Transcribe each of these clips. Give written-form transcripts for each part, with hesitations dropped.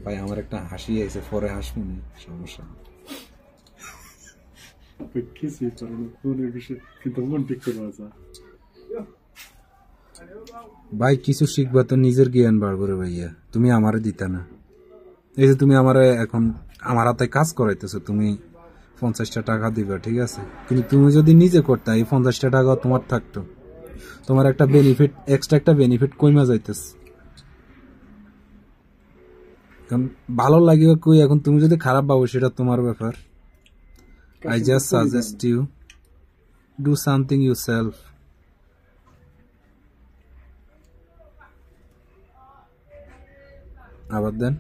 ভাই আমার একটা হাসি আইছে, পরে হাসবো না, সমস্যা না। কিছুই করে না ফোনের বিষয়ে, কিন্তু মন ঠিক করে আছে। ভাই কিছু শিখবা তো নিজের জ্ঞান বার করে ভাইয়া, তুমি আমারে দিতা না। এই যে তুমি আমারে এখন আমার হাতে কাজ করাইতেছো, তুমি 50টা টাকা দিবা, ঠিক আছে, কিন্তু তুমি যদি নিজে করতে এই 50টা টাকা তোমার থাকতো, তোমার একটা বেনিফিট, এক্সট্রা একটা বেনিফিট কইমা যাইতেছে। ভালো লাগে কই, এখন তুমি যদি খারাপ ভাবো সেটা তোমার ব্যাপার। I just suggest you do something yourself. About then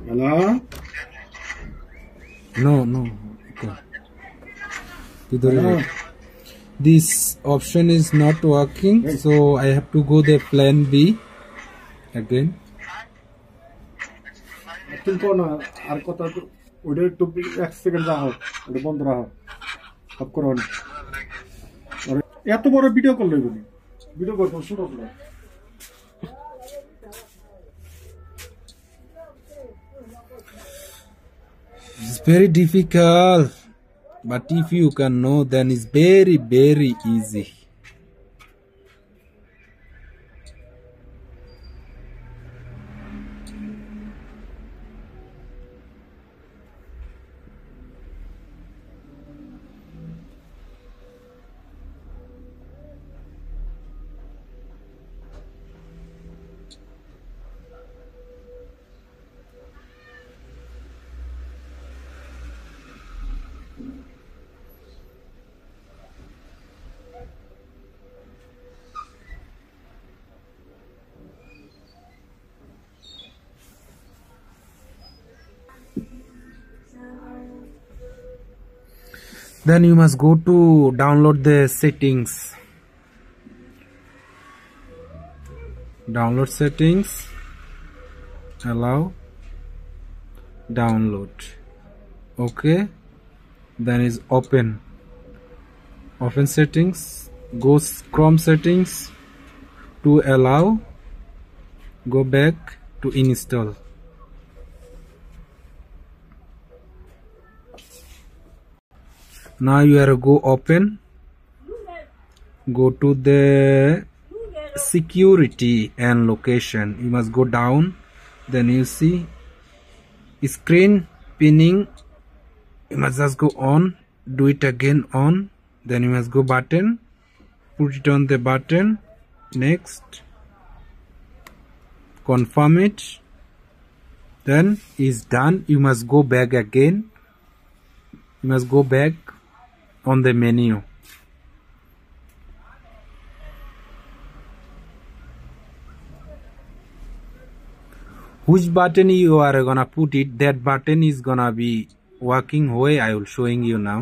Hello? no okay. This option is not working, so I have to go the plan B again. কিন্তু না আর কথা, ওটা একটু 1 সেকেন্ড রাখো, ওটা বন্ধ রাখো, সব করো না। এত বড় ভিডিও কল লইব নি, ভিডিও করতে শুরু করো। It's very difficult, but if you can know, then it's very easy. Then you must go to download the settings. Download settings, allow download, okay, then is open settings, go Chrome settings to allow, go back to install. Now you are go open, go to the security and location, you must go down, then you see screen pinning, you must just go on, do it again on, then you must go button, put it on the button, next confirm it, then is done. You must go back again, you must go back on the menu. Which button you are gonna put it, that button is gonna be working way I will showing you now.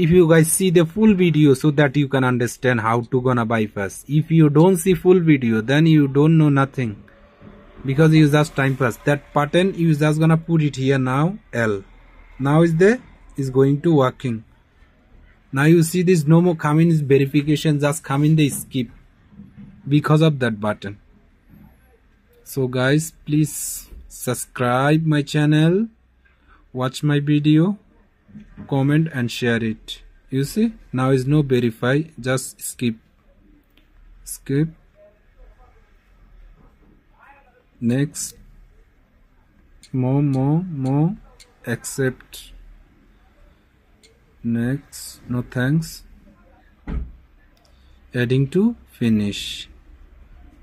If you guys see the full video so that you can understand how to gonna bypass. If you don't see full video, then you don't know nothing, because you just time pass. That button you just gonna put it here now, L. Now is going to working. Now you see this no more coming is verification, just come in the skip because of that button. So guys, please subscribe my channel, watch my video, comment and share it. You see now is no verify, just skip next, more, accept, next, no thanks, adding to finish.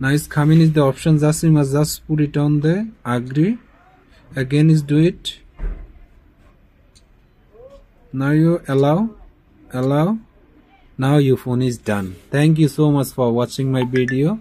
Now is coming is the option, just you must just put it on the agree, again is do it. Now you allow, now your phone is done. Thank you so much for watching my video.